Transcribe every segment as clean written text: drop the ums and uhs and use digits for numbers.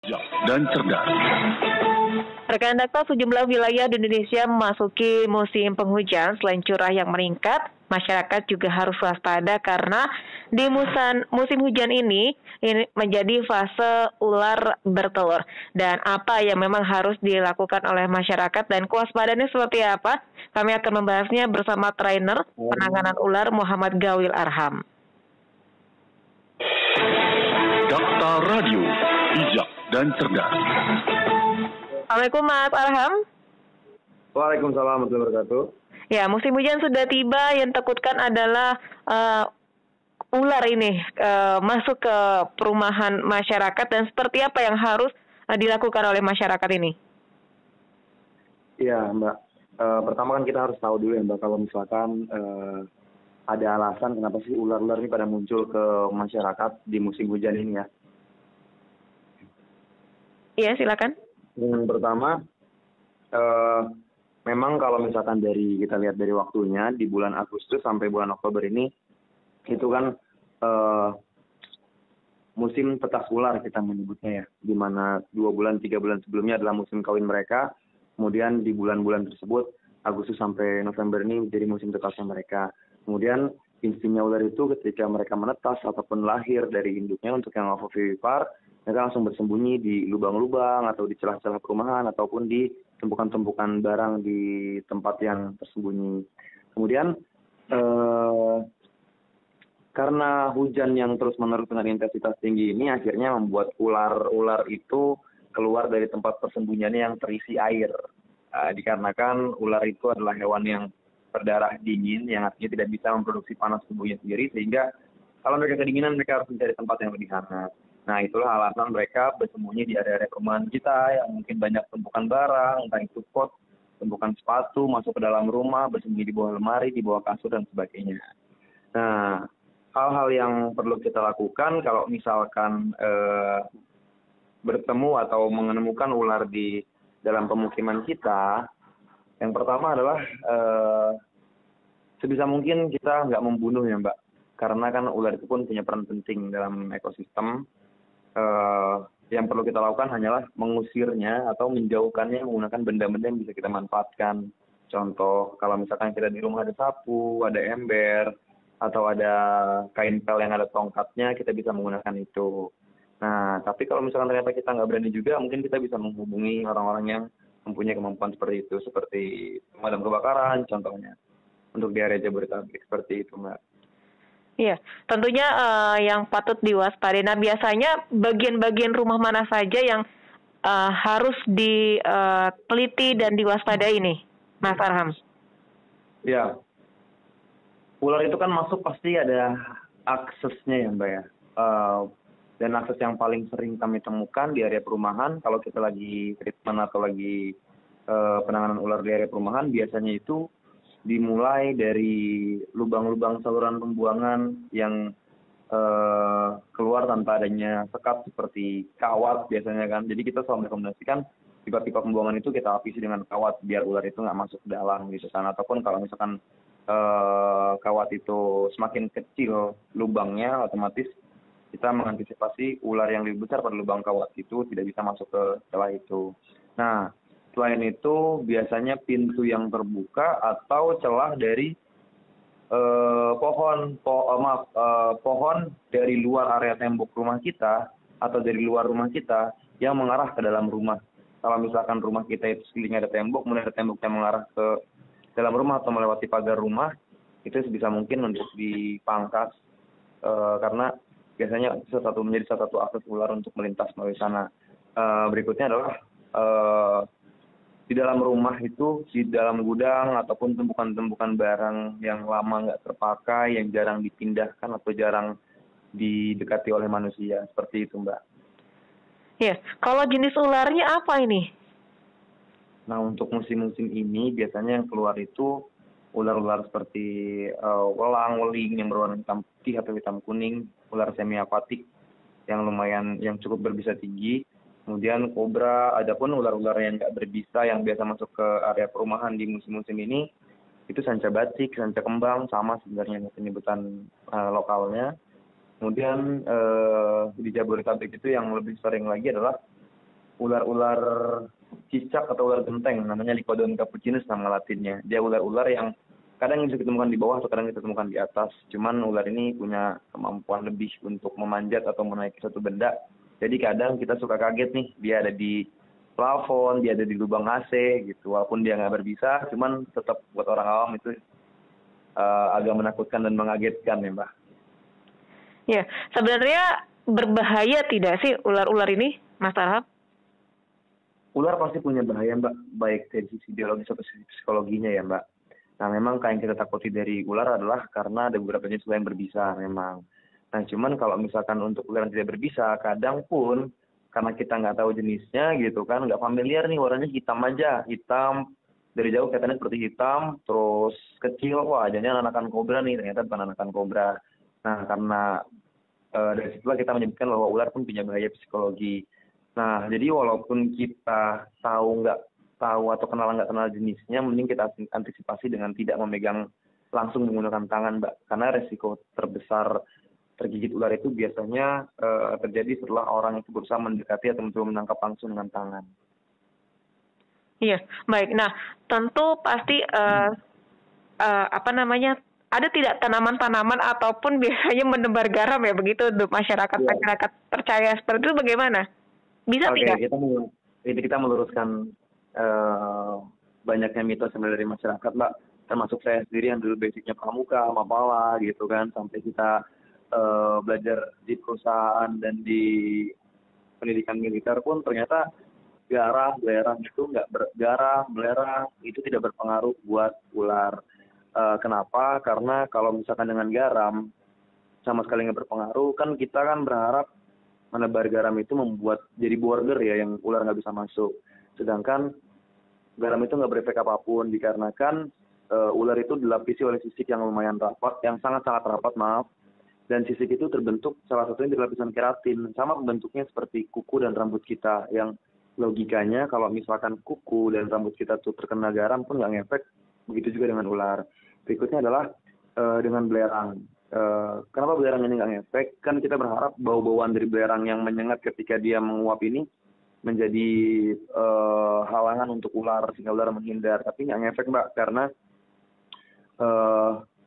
bijak dan cerdas. Rekan data sejumlah wilayah di Indonesia memasuki musim penghujan. Selain curah yang meningkat, masyarakat juga harus waspada karena di musim hujan ini menjadi fase ular bertelur. Dan apa yang memang harus dilakukan oleh masyarakat dan kewaspadaannya seperti apa? Kami akan membahasnya bersama trainer penanganan ular Muhammad Gawil Arham. Dakta Radio, bijak dan cerdas. Assalamualaikum Mas Arham. Waalaikumsalam warahmatullahi wabarakatuh. Ya, musim hujan sudah tiba. Yang takutkan adalah ular ini masuk ke perumahan masyarakat, dan seperti apa yang harus dilakukan oleh masyarakat ini? Iya Mbak, pertama kan kita harus tahu dulu ya Mbak, kalau misalkan ada alasan kenapa sih ular-ular ini pada muncul ke masyarakat di musim hujan ini ya. Iya, silakan. Yang pertama, memang kalau misalkan kita lihat dari waktunya, di bulan Agustus sampai bulan Oktober ini, itu kan musim petas ular kita menyebutnya ya, di mana 2 bulan, 3 bulan sebelumnya adalah musim kawin mereka, kemudian di bulan-bulan tersebut, Agustus sampai November ini menjadi musim tetasnya mereka. Kemudian instingnya ular itu ketika mereka menetas ataupun lahir dari induknya untuk yang ovovivipar, mereka langsung bersembunyi di lubang-lubang atau di celah-celah perumahan ataupun di tumpukan-tumpukan barang di tempat yang tersembunyi. Kemudian karena hujan yang terus-menerus dengan intensitas tinggi ini akhirnya membuat ular-ular itu keluar dari tempat persembunyiannya yang terisi air. Dikarenakan ular itu adalah hewan yang berdarah dingin, yang artinya tidak bisa memproduksi panas tubuhnya sendiri, sehingga kalau mereka kedinginan mereka harus mencari tempat yang lebih hangat. Nah, itulah alasan mereka bersembunyi di area-area perumahan kita yang mungkin banyak tumpukan barang, entah itu pot, tumpukan sepatu, masuk ke dalam rumah, bersembunyi di bawah lemari, di bawah kasur, dan sebagainya. Nah, hal-hal yang perlu kita lakukan kalau misalkan bertemu atau menemukan ular di dalam pemukiman kita, yang pertama adalah sebisa mungkin kita nggak membunuh ya Mbak, karena kan ular itu pun punya peran penting dalam ekosistem. Yang perlu kita lakukan hanyalah mengusirnya atau menjauhkannya menggunakan benda-benda yang bisa kita manfaatkan. Contoh, kalau misalkan kita di rumah ada sapu, ada ember, atau ada kain pel yang ada tongkatnya, kita bisa menggunakan itu. Nah, tapi kalau misalkan ternyata kita nggak berani juga, mungkin kita bisa menghubungi orang-orang yang mempunyai kemampuan seperti itu, seperti pemadam kebakaran contohnya, untuk di area Jabodetabek, seperti itu Mbak. Iya, tentunya yang patut diwaspadai. Nah, biasanya bagian-bagian rumah mana saja yang harus diteliti dan diwaspadai nih, Mas Arham? Ya, ular itu kan masuk pasti ada aksesnya ya Mbak ya. Dan akses yang paling sering kami temukan di area perumahan, kalau kita lagi treatment atau lagi penanganan ular di area perumahan, biasanya itu dimulai dari lubang-lubang saluran pembuangan yang keluar tanpa adanya sekat seperti kawat biasanya kan. Jadi kita selalu merekomendasikan pipa-pipa pembuangan itu kita lapisi dengan kawat biar ular itu nggak masuk ke dalam gitu kan. Ataupun kalau misalkan kawat itu semakin kecil lubangnya, otomatis kita mengantisipasi ular yang lebih besar pada lubang kawat itu tidak bisa masuk ke celah itu. Nah, selain itu biasanya pintu yang terbuka atau celah dari pohon dari luar area tembok rumah kita atau dari luar rumah kita yang mengarah ke dalam rumah. Kalau misalkan rumah kita itu sekelilingnya ada tembok, kemudian ada tembok yang mengarah ke dalam rumah atau melewati pagar rumah, itu sebisa mungkin untuk dipangkas karena biasanya menjadi salah satu akses ular untuk melintas melalui sana. Berikutnya adalah di dalam rumah itu, di dalam gudang ataupun tumpukan-tumpukan barang yang lama nggak terpakai, yang jarang dipindahkan atau jarang didekati oleh manusia, seperti itu Mbak. Ya, kalau jenis ularnya apa ini? Nah, untuk musim-musim ini biasanya yang keluar itu ular-ular seperti welang-weling yang berwarna hitam putih atau hitam kuning, ular semi akuatik yang cukup berbisa tinggi, kemudian kobra, adapun ular-ular yang nggak berbisa yang biasa masuk ke area perumahan di musim-musim ini, itu sanca batik, sanca kembang, sama sebenarnya penyebutan lokalnya. Kemudian di Jabodetabek itu yang lebih sering lagi adalah ular-ular cicak atau ular genteng, namanya Lycodon capucinus nama latinnya. Dia ular-ular yang kadang bisa ditemukan di bawah atau kadang kita temukan di atas. Cuman ular ini punya kemampuan lebih untuk memanjat atau menaiki satu benda. Jadi kadang kita suka kaget nih, dia ada di plafon, dia ada di lubang AC gitu. Walaupun dia nggak berbisa, cuman tetap buat orang awam itu agak menakutkan dan mengagetkan ya Mbak. Ya, sebenarnya berbahaya tidak sih ular-ular ini, Mas Tarham? Ular pasti punya bahaya Mbak, baik dari sisi biologis atau sisi psikologinya ya Mbak. Nah memang yang kita takuti dari ular adalah karena ada beberapa jenis ular yang berbisa memang. Nah cuman kalau misalkan untuk ular yang tidak berbisa, kadang pun karena kita nggak tahu jenisnya gitu kan, nggak familiar nih warnanya hitam aja, hitam dari jauh kelihatannya seperti hitam, terus kecil, wah jadinya anakan kobra nih, ternyata bukan anakan kobra. Nah karena dari situlah kita menyebutkan bahwa ular pun punya bahaya psikologi. Nah jadi walaupun kita nggak tahu atau nggak kenal jenisnya, mending kita antisipasi dengan tidak memegang langsung menggunakan tangan, Mbak. Karena resiko terbesar tergigit ular itu biasanya terjadi setelah orang itu berusaha mendekati atau mencoba menangkap langsung dengan tangan. Iya, baik. Nah, tentu pasti ada tidak tanaman-tanaman ataupun biasanya menebar garam ya begitu untuk masyarakat percaya seperti itu bagaimana? Bisa tidak? Kita meluruskan banyaknya mitos yang dari masyarakat, Mbak. Termasuk saya sendiri yang dulu basicnya pramuka, mapala gitu kan, sampai kita belajar di perusahaan dan di pendidikan militer pun ternyata belerang itu tidak berpengaruh buat ular. Kenapa? Karena kalau misalkan dengan garam sama sekali nggak berpengaruh, kan kita kan berharap menebar garam itu membuat jadi border ya yang ular nggak bisa masuk. Sedangkan garam itu nggak berefek apapun dikarenakan ular itu dilapisi oleh sisik yang lumayan rapat, yang sangat-sangat rapat dan sisik itu terbentuk salah satunya dari lapisan keratin, sama bentuknya seperti kuku dan rambut kita yang logikanya kalau misalkan kuku dan rambut kita tuh terkena garam pun nggak ngefek, begitu juga dengan ular. Berikutnya adalah dengan belerang. Kenapa belerang ini nggak ngefek? Kan kita berharap bau-bauan dari belerang yang menyengat ketika dia menguap ini menjadi halangan untuk ular sehingga ular menghindar. Tapi nggak ngefek Mbak, karena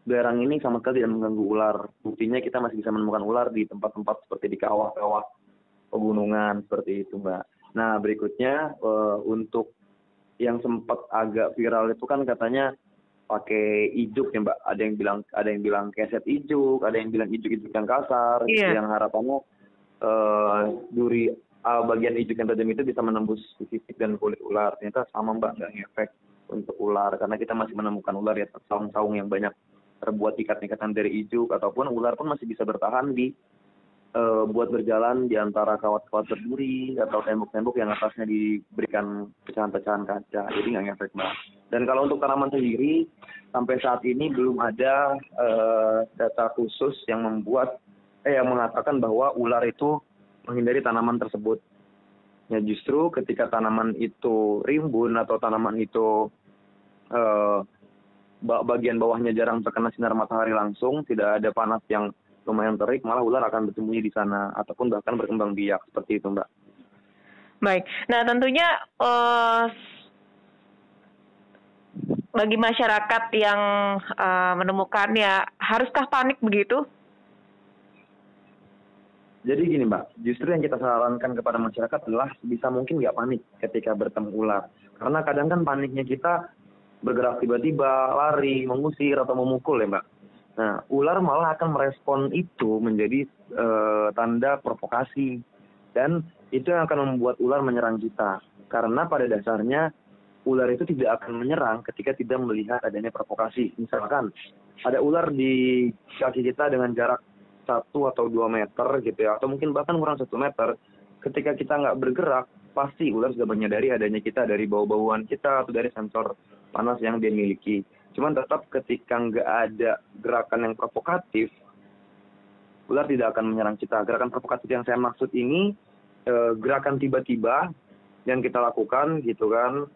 belerang ini sama sekali tidak mengganggu ular. Buktinya kita masih bisa menemukan ular di tempat-tempat seperti di kawah-kawah pegunungan seperti itu Mbak. Nah berikutnya untuk yang sempat agak viral itu kan katanya pakai ijuk ya Mbak. Ada yang bilang keset ijuk, ada yang bilang ijuk-ijuk yang kasar, yang harapannya duri bagian ijuk yang tajam itu bisa menembus sisik dan kulit ular. Ternyata sama Mbak, nggak ngefek untuk ular karena kita masih menemukan ular ya saung-saung yang banyak terbuat ikat-ikatan dari ijuk, ataupun ular pun masih bisa bertahan di buat berjalan di antara kawat-kawat berduri atau tembok-tembok yang atasnya diberikan pecahan-pecahan kaca. Jadi nggak ngefek Mbak. Dan kalau untuk tanaman sendiri, sampai saat ini belum ada data khusus yang mengatakan bahwa ular itu menghindari tanaman tersebut. Ya justru ketika tanaman itu rimbun atau tanaman itu bagian bawahnya jarang terkena sinar matahari langsung, tidak ada panas yang lumayan terik, malah ular akan bersembunyi di sana ataupun bahkan berkembang biak seperti itu Mbak. Baik, nah tentunya bagi masyarakat yang menemukannya, haruskah panik begitu? Jadi gini Mbak, justru yang kita sarankan kepada masyarakat adalah sebisa mungkin nggak panik ketika bertemu ular. Karena kadang kan paniknya kita bergerak tiba-tiba, lari, mengusir atau memukul ya Mbak. Nah, ular malah akan merespon itu menjadi tanda provokasi. Dan itu yang akan membuat ular menyerang kita. Karena pada dasarnya ular itu tidak akan menyerang ketika tidak melihat adanya provokasi. Misalkan ada ular di kaki kita dengan jarak 1 atau 2 meter gitu ya, atau mungkin bahkan kurang 1 meter. Ketika kita nggak bergerak, pasti ular sudah menyadari adanya kita dari bau-bauan kita atau dari sensor panas yang dia miliki. Cuman tetap ketika nggak ada gerakan yang provokatif, ular tidak akan menyerang kita. Gerakan provokatif yang saya maksud ini gerakan tiba-tiba yang kita lakukan gitu kan,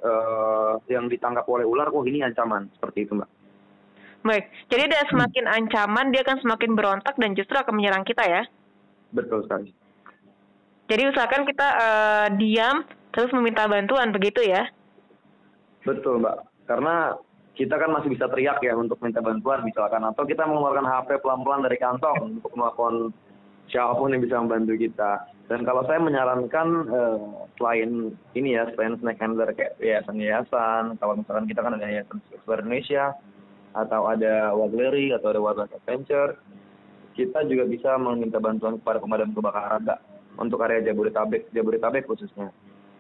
yang ditangkap oleh ular, ini ancaman, seperti itu Mbak. Baik, jadi dia semakin ancaman, dia akan semakin berontak dan justru akan menyerang kita ya? Betul sekali. Jadi usahakan kita diam, terus meminta bantuan, begitu ya? Betul, Mbak. Karena kita kan masih bisa teriak ya untuk minta bantuan misalkan, atau kita mengeluarkan HP pelan-pelan dari kantong untuk melakukan siapapun yang bisa membantu kita. Dan kalau saya menyarankan selain ini ya, selain snack handler kayak yayasan-yayasan, kalau misalkan kita kan ada Yayasan Seluruh Indonesia, atau ada Wagleri, atau ada Wildlife Adventure, kita juga bisa meminta bantuan kepada pemadam kebakaran, Mbak, untuk area Jabodetabek khususnya.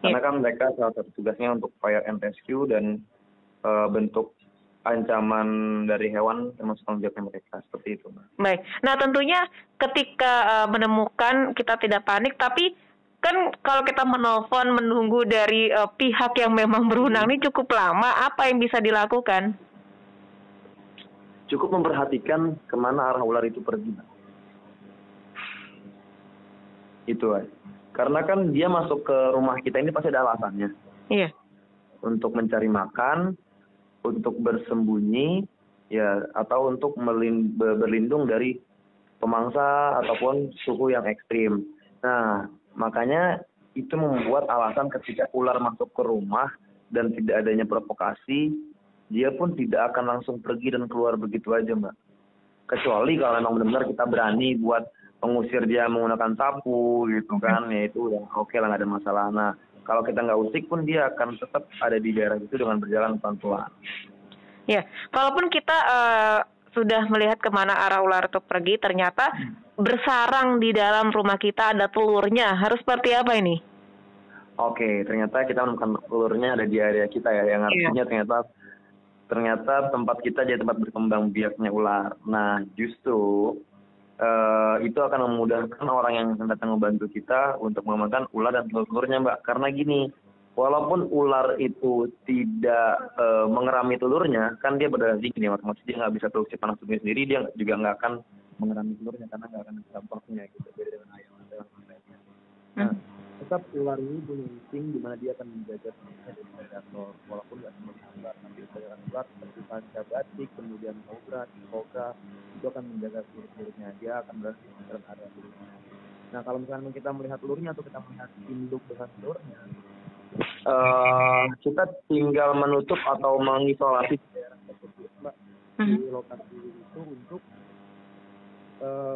Karena kan mereka salah satu tugasnya untuk fire and rescue dan bentuk ancaman dari hewan termasuk tanggung jawabnya mereka, seperti itu, Mbak. Baik. Nah, tentunya ketika menemukan kita tidak panik, tapi kan kalau kita menelpon menunggu dari pihak yang memang berwenang ini cukup lama, apa yang bisa dilakukan? Cukup memperhatikan kemana arah ular itu pergi, Mbak. Itu aja. Karena kan dia masuk ke rumah kita ini pasti ada alasannya. Iya. Untuk mencari makan, untuk bersembunyi, ya, atau untuk berlindung dari pemangsa ataupun suhu yang ekstrim. Nah, makanya itu membuat alasan ketika ular masuk ke rumah dan tidak adanya provokasi, dia pun tidak akan langsung pergi dan keluar begitu aja, Mbak. Kecuali kalau memang benar-benar kita berani buat mengusir dia menggunakan sapu gitu kan, ya itu udah oke lah, nggak ada masalah. Nah, kalau kita nggak usik pun dia akan tetap ada di daerah itu dengan berjalan pelan-pelan. Ya, kalaupun kita sudah melihat kemana arah ular itu pergi, ternyata bersarang di dalam rumah kita ada telurnya, harus seperti apa ini? Oke, ternyata kita menemukan telurnya ada di area kita ya, yang artinya ternyata tempat kita jadi tempat berkembang biaknya ular. Nah, justru itu akan memudahkan orang yang akan datang membantu kita untuk mengamankan ular dan telur-telurnya, Mbak. Karena gini, walaupun ular itu tidak mengerami telurnya, kan dia berdarah dingin ya, otomatis dia nggak bisa produksi panas tubuhnya sendiri, dia juga nggak akan mengerami telurnya karena nggak akan ada dampaknya gitu, beda dengan ayam atau yang lainnya. Nah, tetap ular ini punya insting di mana dia akan menjaga telurnya dari predator, walaupun nggak semuanya ular, nanti kebanyakan ular seperti panca batik, kemudian kobra itu akan menjaga telur-telurnya, dia akan berada di sekitar area telurnya. Nah, kalau misalnya kita melihat telurnya atau kita melihat induk dengan telurnya, kita tinggal menutup atau mengisolasi daerah tersebut, Mbak, di lokasi itu untuk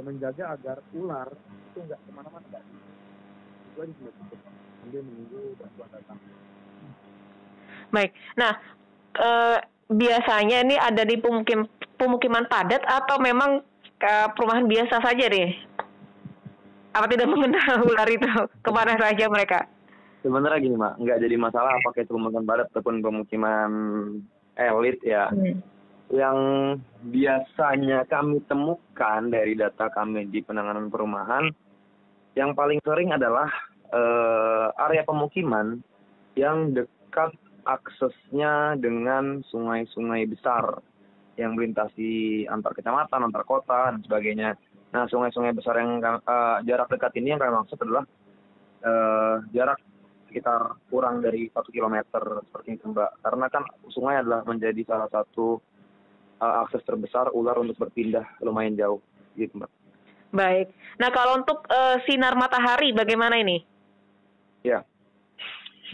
menjaga agar ular itu nggak kemana-mana, Mbak. Itu aja sudah cukup sambil menunggu bantuan datang. Baik. Nah, biasanya ini ada di pemukiman padat atau memang perumahan biasa saja deh? Apa tidak mengenal ular itu kemana saja mereka? Sebenarnya gini, Mak, nggak jadi masalah apakah itu pemukiman padat ataupun pemukiman elit ya. Yang biasanya kami temukan dari data kami di penanganan perumahan, yang paling sering adalah area pemukiman yang dekat aksesnya dengan sungai-sungai besar yang melintasi antar kecamatan, antar kota, dan sebagainya. Nah, sungai-sungai besar yang jarak dekat ini yang kami maksud adalah jarak sekitar kurang dari 1 kilometer seperti itu, Mbak. Karena kan sungai adalah menjadi salah satu akses terbesar ular untuk berpindah lumayan jauh, gitu, Mbak. Baik. Nah, kalau untuk sinar matahari bagaimana ini? Ya,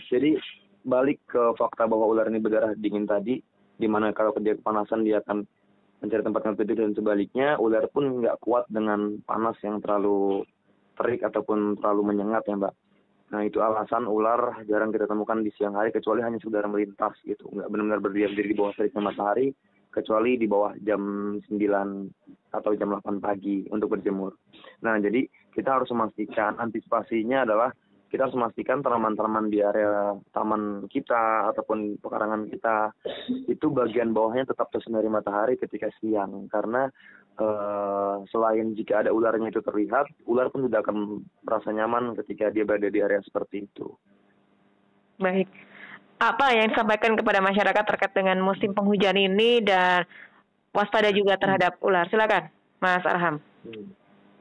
jadi balik ke fakta bahwa ular ini berdarah dingin tadi, di mana kalau dia kepanasan dia akan mencari tempat yang tidur, dan sebaliknya ular pun nggak kuat dengan panas yang terlalu terik ataupun terlalu menyengat ya, Mbak. Nah, itu alasan ular jarang kita temukan di siang hari kecuali hanya sekedar melintas gitu, nggak benar-benar berdiam diri di bawah teriknya matahari kecuali di bawah jam 9 atau jam 8 pagi untuk berjemur. Nah, jadi kita harus memastikan antisipasinya adalah kita harus memastikan tanaman-tanaman di area taman kita ataupun pekarangan kita itu bagian bawahnya tetap tersinar dari matahari ketika siang, karena selain jika ada ularnya itu terlihat, ular pun tidak akan merasa nyaman ketika dia berada di area seperti itu. Baik. Apa yang disampaikan kepada masyarakat terkait dengan musim penghujan ini dan waspada juga terhadap ular? Silakan, Mas Arham.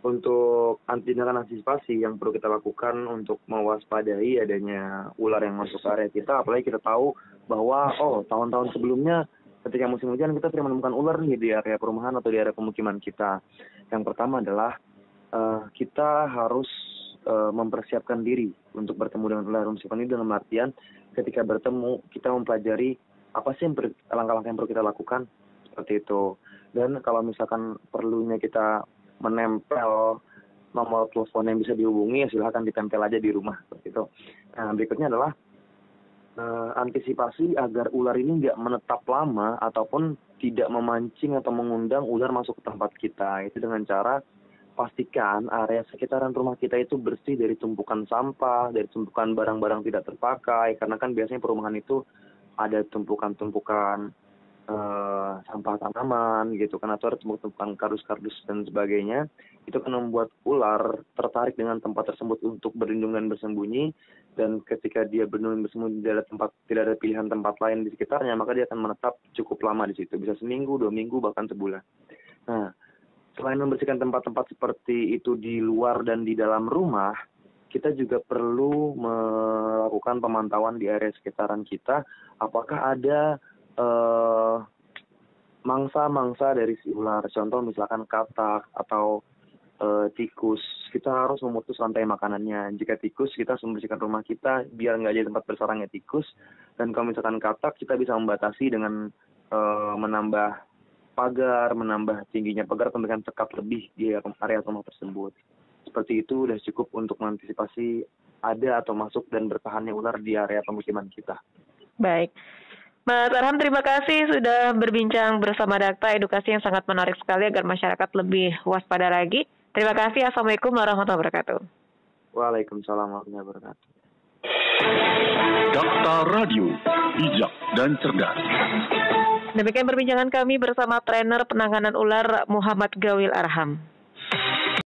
Untuk tindakan antisipasi yang perlu kita lakukan untuk mewaspadai adanya ular yang masuk ke area kita, apalagi kita tahu bahwa tahun-tahun sebelumnya ketika musim hujan kita sering menemukan ular nih di area perumahan atau di area pemukiman kita. Yang pertama adalah kita harus mempersiapkan diri untuk bertemu dengan ular musim ini dengan artian ketika bertemu kita mempelajari apa sih langkah-langkah yang perlu kita lakukan seperti itu. Dan kalau misalkan perlunya kita menempel nomor telepon yang bisa dihubungi, ya silahkan ditempel aja di rumah seperti itu. Nah, berikutnya adalah antisipasi agar ular ini nggak menetap lama ataupun tidak memancing atau mengundang ular masuk ke tempat kita. Itu dengan cara pastikan area sekitaran rumah kita itu bersih dari tumpukan sampah, dari tumpukan barang-barang tidak terpakai. Karena kan biasanya perumahan itu ada tumpukan-tumpukan sampah tanaman gitu kan, atau ada tumpukan kardus-kardus dan sebagainya. Itu akan membuat ular tertarik dengan tempat tersebut untuk berlindung dan bersembunyi. Dan ketika dia berlindung dan bersembunyi tidak ada pilihan tempat lain di sekitarnya, maka dia akan menetap cukup lama di situ, bisa seminggu, 2 minggu, bahkan sebulan. Nah, selain membersihkan tempat-tempat seperti itu di luar dan di dalam rumah, kita juga perlu melakukan pemantauan di area sekitaran kita. Apakah ada mangsa-mangsa dari si ular, contoh misalkan katak atau tikus. Kita harus memutus rantai makanannya. Jika tikus, kita harus membersihkan rumah kita biar nggak jadi tempat bersarangnya tikus. Dan kalau misalkan katak, kita bisa membatasi dengan menambah pagar, menambah tingginya pagar, atau memberikan sekat lebih di area rumah tersebut. Seperti itu sudah cukup untuk mengantisipasi ada atau masuk dan bertahannya ular di area pemukiman kita. Baik. Mas Arham, terima kasih sudah berbincang bersama Dakta, edukasi yang sangat menarik sekali agar masyarakat lebih waspada lagi. Terima kasih. Assalamualaikum warahmatullahi wabarakatuh. Waalaikumsalam warahmatullahi wabarakatuh. Dakta Radio, bijak dan cerdas. Demikian perbincangan kami bersama trainer penanganan ular Muhammad Gawil Arham.